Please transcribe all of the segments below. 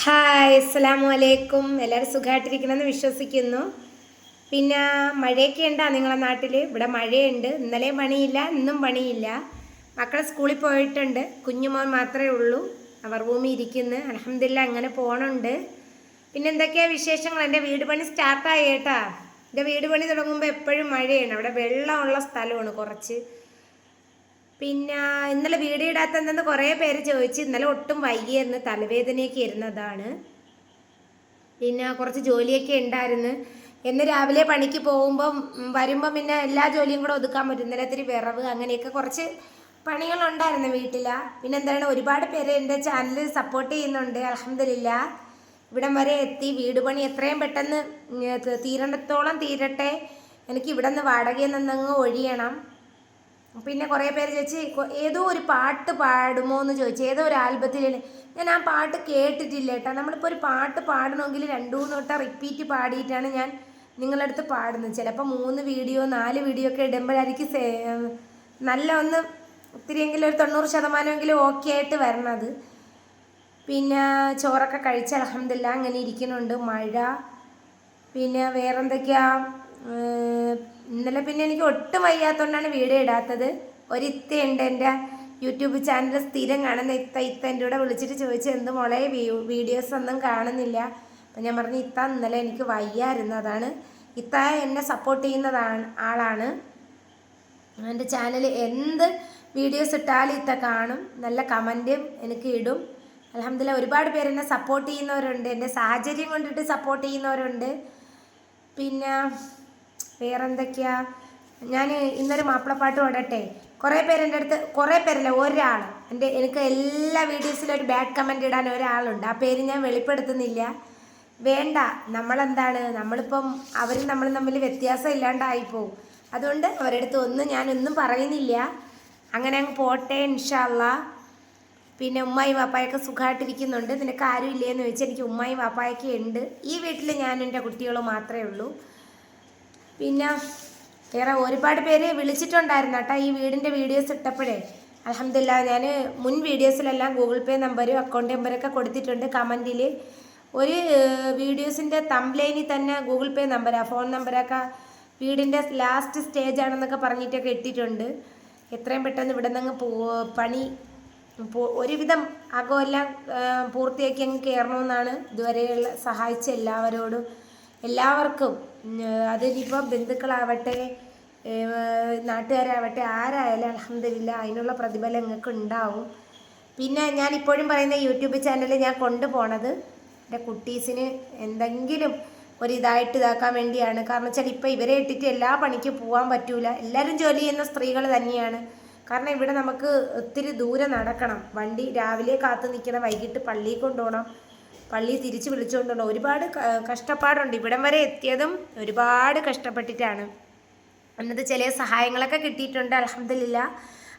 Hi അസ്സലാമു അലൈക്കും. എല്ലാവരും സുഖമായിട്ടിരിക്കണമെന്ന് വിശ്വസിക്കുന്നു. പിന്നെ മഴയൊക്കെ ഉണ്ടോ നിങ്ങളുടെ നാട്ടിൽ? ഇവിടെ മഴയുണ്ട്. ഇന്നലെയും പണിയില്ല, ഇന്നും പണിയില്ല. മക്കൾ സ്കൂളിൽ പോയിട്ടുണ്ട്. കുഞ്ഞുമോൻ മാത്രമേ ഉള്ളൂ. അവർ റൂമിൽ ഇരിക്കുന്നു. അൽഹംദുലില്ലാ അങ്ങനെ പോകണുണ്ട്. പിന്നെ എന്തൊക്കെയാണ് വിശേഷങ്ങൾ? എൻ്റെ വീട് പണി സ്റ്റാർട്ടായി കേട്ടാ. എൻ്റെ വീട് പണി തുടങ്ങുമ്പോൾ എപ്പോഴും മഴയാണ്. അവിടെ വെള്ളമുള്ള സ്ഥലമാണ് കുറച്ച്. പിന്നെ ഇന്നലെ വീഡിയോ ഇടാത്ത എന്തെന്ന് കുറേ പേര് ചോദിച്ചു. ഇന്നലെ ഒട്ടും വൈകിയായിരുന്നു, തലവേദനയൊക്കെ ഇരുന്നതാണ്. പിന്നെ കുറച്ച് ജോലിയൊക്കെ ഉണ്ടായിരുന്നു. എന്ന് രാവിലെ പണിക്ക് പോകുമ്പം വരുമ്പം പിന്നെ എല്ലാ ജോലിയും കൂടെ ഒതുക്കാൻ പറ്റും. ഇന്നലെ ഇത്തിരി വിറവ് അങ്ങനെയൊക്കെ കുറച്ച് പണികളുണ്ടായിരുന്നു വീട്ടിലാ. പിന്നെ എന്താണ്, ഒരുപാട് പേര് എൻ്റെ ചാനൽ സപ്പോർട്ട് ചെയ്യുന്നുണ്ട്. അൽഹംദുലില്ലാ ഇവിടം വരെ എത്തി. വീട് പണി എത്രയും പെട്ടെന്ന് തീരണ്ടത്തോളം തീരട്ടെ. എനിക്ക് ഇവിടെ നിന്ന് വാടകയിൽ നിന്നങ്ങ് ഒഴിയണം. പിന്നെ കുറേ പേര് ചോദിച്ച് ഏതോ ഒരു പാട്ട് പാടുമോ എന്ന് ചോദിച്ചു. ഏതോ ഒരു ആൽബത്തിൽ. ഞാൻ ആ പാട്ട് കേട്ടിട്ടില്ല കേട്ടോ. നമ്മളിപ്പോൾ ഒരു പാട്ട് പാടണമെങ്കിൽ 2-3 വട്ടം റിപ്പീറ്റ് പാടിയിട്ടാണ് ഞാൻ നിങ്ങളുടെ അടുത്ത് പാടുന്നത്. ചിലപ്പോൾ 3 വീഡിയോ 4 വീഡിയോ ഒക്കെ ഇടുമ്പോഴായിരിക്കും നല്ല ഒന്ന് ഒത്തിരിയെങ്കിലും ഒരു 90% ഓക്കെ ആയിട്ട് വരണത്. പിന്നെ ചോറൊക്കെ കഴിച്ച് അൽഹംദുലില്ലാ അങ്ങനെ ഇരിക്കുന്നുണ്ട്. മഴ പിന്നെ വേറെന്തൊക്കെയാ, ഇന്നലെ പിന്നെ എനിക്ക് ഒട്ടും വയ്യാത്തതുകൊണ്ടാണ് വീഡിയോ ഇടാത്തത്. ഒരിത്തയുണ്ട് എൻ്റെ യൂട്യൂബ് ചാനൽ സ്ഥിരം കാണുന്ന ഇത്ത എൻ്റെ കൂടെ വിളിച്ചിട്ട് ചോദിച്ചു, എന്ത് മോളെ വീഡിയോസ് ഒന്നും കാണുന്നില്ല. അപ്പം ഞാൻ പറഞ്ഞു, ഇത്ത ഇന്നലെ എനിക്ക് വയ്യായിരുന്നു. അതാണ്. ഇത്ത എന്നെ സപ്പോർട്ട് ചെയ്യുന്നതാണ് ആളാണ്. എൻ്റെ ചാനൽ എന്ത് വീഡിയോസ് ഇട്ടാലും ഇത്ത കാണും. നല്ല കമൻറ്റും എനിക്ക് ഇടും. അൽഹംദുലില്ലാ ഒരുപാട് പേര് എന്നെ സപ്പോർട്ട് ചെയ്യുന്നവരുണ്ട്. എൻ്റെ സാഹചര്യം കൊണ്ടിട്ട് സപ്പോർട്ട് ചെയ്യുന്നവരുണ്ട്. പിന്നെ വേറെന്തൊക്കെയാ, ഞാൻ ഇന്നൊരു മാപ്പിളപ്പാട്ട് പാടട്ടെ. കുറേ പേര് എൻ്റെ അടുത്ത്, കുറേ പേരല്ല ഒരാൾ എനിക്ക് എല്ലാ വീഡിയോസിലും ഒരു ബാഡ് കമൻറ്റ് ഇടാൻ ഒരാളുണ്ട്. ആ പേര് ഞാൻ വെളിപ്പെടുത്തുന്നില്ല. വേണ്ട, നമ്മളിപ്പം അവരും നമ്മളും തമ്മിൽ വ്യത്യാസം ഇല്ലാണ്ടായിപ്പോവും. അതുകൊണ്ട് അവരടുത്ത് ഞാനൊന്നും പറയുന്നില്ല. അങ്ങനെ അങ്ങ് പോട്ടെ ഇൻഷാ അള്ളാ. പിന്നെ ഉമ്മായും വാപ്പായൊക്കെ സുഖമായിട്ടിരിക്കുന്നുണ്ട്. നിനക്ക് ആരും ഇല്ലേന്ന് ചോദിച്ചാൽ എനിക്ക് ഉമ്മായും വാപ്പായൊക്കെ ഉണ്ട്. ഈ വീട്ടിൽ ഞാനും എൻ്റെ കുട്ടികളും മാത്രമേ ഉള്ളൂ. പിന്നെ വേറെ ഒരുപാട് പേര് വിളിച്ചിട്ടുണ്ടായിരുന്നു കേട്ടോ ഈ വീടിൻ്റെ വീഡിയോസ് ഇട്ടപ്പോഴേ. അൽഹംദുലില്ലാ ഞാൻ മുൻ വീഡിയോസിലെല്ലാം ഗൂഗിൾ പേ നമ്പരും അക്കൗണ്ട് നമ്പരൊക്കെ കൊടുത്തിട്ടുണ്ട്. കമൻറ്റിൽ ഒരു വീഡിയോസിൻ്റെ തംബ്ലൈനിൽ തന്നെ ഗൂഗിൾ പേ നമ്പരാണ്, ഫോൺ നമ്പരൊക്കെ വീടിൻ്റെ ലാസ്റ്റ് സ്റ്റേജാണെന്നൊക്കെ പറഞ്ഞിട്ടൊക്കെ ഇട്ടിട്ടുണ്ട്. എത്രയും പെട്ടെന്ന് ഇവിടെ നിന്ന് പണി ഒരുവിധം അകമെല്ലാം പൂർത്തിയാക്കി അങ്ങ് കയറണമെന്നാണ് ഇതുവരെയുള്ള സഹായിച്ച എല്ലാവർക്കും. അതിനിപ്പം ബന്ധുക്കളാവട്ടെ നാട്ടുകാരാവട്ടെ ആരായാലും അൽഹംദുലില്ലാ അതിനുള്ള പ്രതിഫലം നിങ്ങൾക്ക് ഉണ്ടാവും. പിന്നെ ഞാനിപ്പോഴും പറയുന്ന യൂട്യൂബ് ചാനൽ ഞാൻ കൊണ്ടുപോണത് എൻ്റെ കുട്ടീസിന് എന്തെങ്കിലും ഇതാക്കാൻ വേണ്ടിയാണ്. കാരണം വെച്ചാൽ ഇപ്പം ഇവരെ ഇട്ടിട്ട് എല്ലാ പണിക്കും പോകാൻ പറ്റൂല. എല്ലാവരും ജോലി ചെയ്യുന്ന സ്ത്രീകൾ തന്നെയാണ്. കാരണം ഇവിടെ നമുക്ക് ഒത്തിരി ദൂരെ നടക്കണം. വണ്ടി രാവിലെ കാത്തു നിൽക്കണം, വൈകിട്ട് പള്ളിയിൽ കൊണ്ടുപോകണം, പള്ളി തിരിച്ച് വിളിച്ചുകൊണ്ട് പോകണം. ഒരുപാട് കഷ്ടപ്പാടുണ്ട്. ഇവിടം വരെ എത്തിയതും ഒരുപാട് കഷ്ടപ്പെട്ടിട്ടാണ്. എന്നിട്ട് ചില സഹായങ്ങളൊക്കെ കിട്ടിയിട്ടുണ്ട് അൽഹംദുലില്ലാ.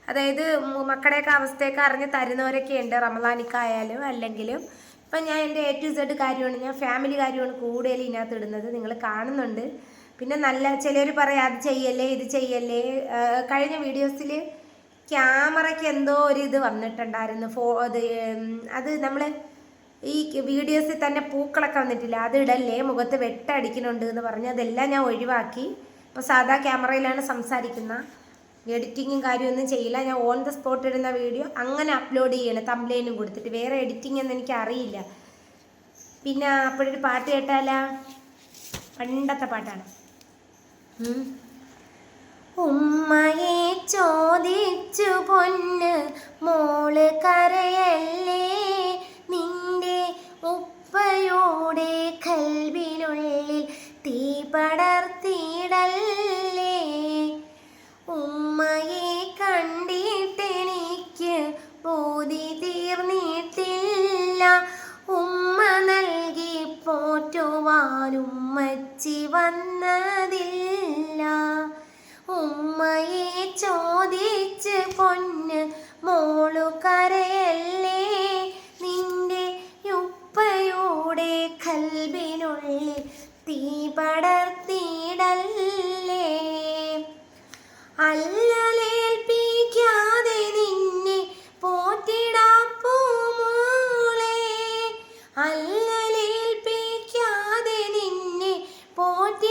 അതായത് മക്കളുടെയൊക്കെ അവസ്ഥയൊക്കെ അറിഞ്ഞ് തരുന്നവരൊക്കെ ഉണ്ട്, റമദാനിക്കായാലും അല്ലെങ്കിലും. ഇപ്പം ഞാൻ എൻ്റെ A to Z കാര്യമാണ്, ഞാൻ ഫാമിലി കാര്യമാണ് കൂടുതൽ ഇതിനകത്ത് ഇടുന്നത്, നിങ്ങൾ കാണുന്നുണ്ട്. പിന്നെ നല്ല ചിലർ പറയാം അത് ചെയ്യല്ലേ ഇത് ചെയ്യല്ലേ. കഴിഞ്ഞ വീഡിയോസിൽ ക്യാമറയ്ക്ക് എന്തോ ഒരു ഇത് വന്നിട്ടുണ്ടായിരുന്നു. അത് നമ്മൾ ഈ വീഡിയോസിൽ തന്നെ പൂക്കളൊക്കെ വന്നിട്ടില്ല, അത് ഇടല്ലേ, മുഖത്ത് വെട്ടടിക്കുന്നുണ്ട് എന്ന് പറഞ്ഞ് അതെല്ലാം ഞാൻ ഒഴിവാക്കി. ഇപ്പോൾ സാധാ ക്യാമറയിലാണ് സംസാരിക്കുന്ന, എഡിറ്റിങ്ങും കാര്യമൊന്നും ചെയ്യില്ല. ഞാൻ ഓൺ ദ സ്പോട്ട് ഇടുന്ന വീഡിയോ അങ്ങനെ അപ്ലോഡ് ചെയ്യണം, തംബ്ലൈനും കൊടുത്തിട്ട്. വേറെ എഡിറ്റിംഗ് ഒന്നും എനിക്ക് അറിയില്ല. പിന്നെ അപ്പോഴൊരു പാട്ട് കേട്ടാലാ, പണ്ടത്തെ പാട്ടാണ്. ഉമ്മയെ ചോദിച്ചു പൊന്ന് മോള് കരയല്ലേ, നിന്റെ ഉപ്പയുടെ കൽവിനുള്ളിൽ തീ പടർത്തിയിടല്ലേ. ഉമ്മയെ കണ്ടിട്ടെനിക്ക് ബോധി തീർന്നിട്ടില്ല, ഉമ്മ നൽകി പോറ്റുവാനുമ്മച്ചി വന്നതില്ല. ഉമ്മയെ ചോദിച്ച് പൊന്ന് മോളു കരയല്ലേ, നിന്റെ ഉപ്പയുടെ കൽബിനുള്ളിൽ തീ പടർത്തിയിടല്ലേ. അല്ലലേൽപ്പിക്കാതെ നിന്നെ പോറ്റിടാപ്പൂമോളെ, അല്ലലേൽപ്പിക്കാതെ നിന്നെ പോറ്റിടാപ്പൂമോളെ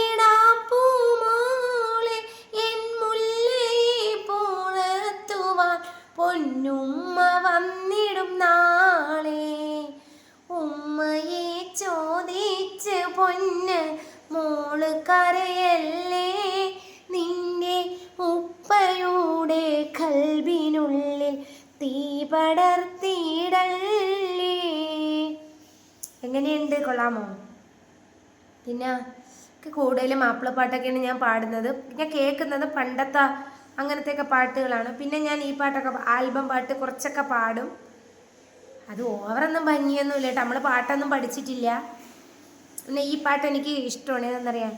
എൻ മുല്ലയെ പുറത്തുവാൻ പൊന്നുമ്മ വന്നിടും നാളെ. ഉമ്മയെ ചോദിച്ച് പൊന്ന് മോള് കരയല്ലേ, നിന്റെ ഉപ്പയുടെ കൽബിനുള്ളിൽ തീ പടർത്തിയിടല്ലേ. എങ്ങനെയുണ്ട്, കൊള്ളാമോ? പിന്നെ കൂടുതലും മാപ്പിളപ്പാട്ടൊക്കെയാണ് ഞാൻ പാടുന്നത്. ഞാൻ കേൾക്കുന്നത് പണ്ടത്തെ അങ്ങനത്തെയൊക്കെ പാട്ടുകളാണ്. പിന്നെ ഞാൻ ഈ പാട്ടൊക്കെ ആൽബം പാട്ട് കുറച്ചൊക്കെ പാടും. അത് ഓവറൊന്നും ഭംഗിയൊന്നുമില്ല കേട്ടോ, നമ്മൾ പാട്ടൊന്നും പഠിച്ചിട്ടില്ല. പിന്നെ ഈ പാട്ട് എനിക്ക് ഇഷ്ടമാണ്. എന്താണെന്നറിയാം,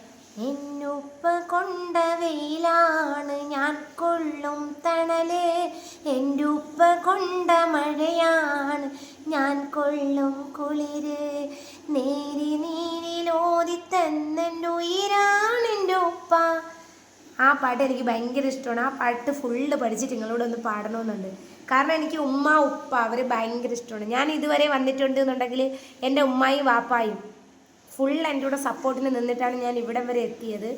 എന്നുപ്പ കൊണ്ട വെയിലാണ് ഞാൻ കൊള്ളും തണല്, എൻ്റെ ഉപ്പ കൊണ്ട മഴയാണ് ഞാൻ കൊള്ളും കുളിര്, നേരി നീരിലോതി തന്നെൻ്റെ ഉയിരാണ് എൻ്റെ ഉപ്പ. ആ പാട്ട് എനിക്ക് ഭയങ്കര ഇഷ്ടമാണ്. ആ പാട്ട് ഫുള്ള് പഠിച്ചിട്ട് നിങ്ങളോടൊന്ന് പാടണമെന്നുണ്ട്. കാരണം എനിക്ക് ഉമ്മ ഉപ്പ അവർ ഭയങ്കര ഇഷ്ടമാണ്. ഞാൻ ഇതുവരെ വന്നിട്ടുണ്ട് എന്നുണ്ടെങ്കിൽ എൻ്റെ ഉമ്മായും വാപ്പായും ഫുൾ എൻ്റെ കൂടെ സപ്പോർട്ടിന് നിന്നിട്ടാണ് ഞാൻ ഇവിടം വരെ എത്തിയത്.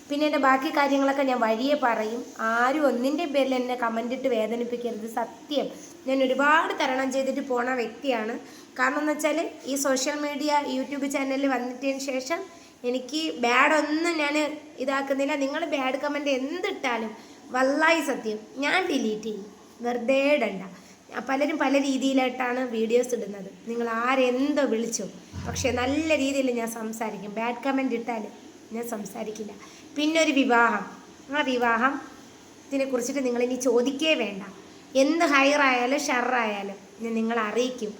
പിന്നെ എൻ്റെ ബാക്കി കാര്യങ്ങളൊക്കെ ഞാൻ വഴിയെ പറയും. ആരും ഒന്നിൻ്റെ പേരിൽ എന്നെ കമൻ്റ് ഇട്ട് വേദനിപ്പിക്കരുത്. സത്യം, ഞാൻ ഒരുപാട് തരണം ചെയ്തിട്ട് പോണ വ്യക്തിയാണ്. കാരണം എന്ന് വെച്ചാൽ ഈ സോഷ്യൽ മീഡിയ യൂട്യൂബ് ചാനലിൽ വന്നിട്ടതിന് ശേഷം എനിക്ക് ബാഡൊന്നും ഞാൻ ഇതാക്കുന്നില്ല. നിങ്ങൾ ബാഡ് കമൻറ്റ് എന്തിട്ടാലും വല്ലായി സത്യം ഞാൻ ഡിലീറ്റ് ചെയ്യും, വെറുതെ ഇടണ്ട. പലരും പല രീതിയിലായിട്ടാണ് വീഡിയോസ് ഇടുന്നത്. നിങ്ങൾ ആരെന്തോ വിളിച്ചോ, പക്ഷേ നല്ല രീതിയിൽ ഞാൻ സംസാരിക്കും. ബാഡ് കമൻറ്റ് ഇട്ടാൽ ഞാൻ സംസാരിക്കില്ല. പിന്നെ ഒരു വിവാഹം, ആ വിവാഹത്തിനെ കുറിച്ചിട്ട് നിങ്ങളിനി ചോദിക്കേ വേണ്ട. എന്ത് ഹൈറായാലും ഷറായാലും ഞാൻ നിങ്ങളെ അറിയിക്കും.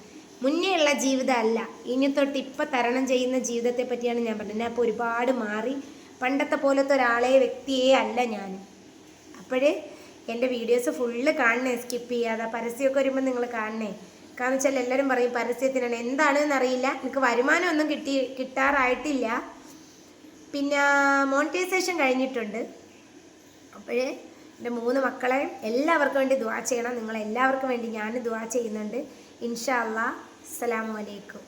മുന്നേ ഉള്ള ജീവിതമല്ല, ഇനി തൊട്ട് ഇപ്പം തരണം ചെയ്യുന്ന ജീവിതത്തെ പറ്റിയാണ് ഞാൻ പറഞ്ഞത്. ഞാൻ ഇപ്പോൾ ഒരുപാട് മാറി, പണ്ടത്തെ പോലത്തെ വ്യക്തിയേ അല്ല ഞാൻ. അപ്പോഴേ എൻ്റെ വീഡിയോസ് ഫുള്ള് കാണണേ, സ്കിപ്പ് ചെയ്യാതെ. പരസ്യമൊക്കെ വരുമ്പോൾ നിങ്ങൾ കാണണേ. കാരണം വെച്ചാൽ എല്ലാവരും പറയും പരസ്യത്തിനാണ്, എന്താണെന്ന് അറിയില്ല. എനിക്ക് വരുമാനമൊന്നും കിട്ടാറായിട്ടില്ല. പിന്നെ മോണിറ്റൈസേഷൻ കഴിഞ്ഞിട്ടുണ്ട്. അപ്പോഴേ എൻ്റെ 3 മക്കളെ എല്ലാവർക്കും വേണ്ടി ദുആ ചെയ്യണം. നിങ്ങളെല്ലാവർക്കും വേണ്ടി ഞാൻ ദുആ ചെയ്യുന്നുണ്ട്. ഇൻഷാ അല്ലാഹ്. അസ്സലാമു അലൈക്കും.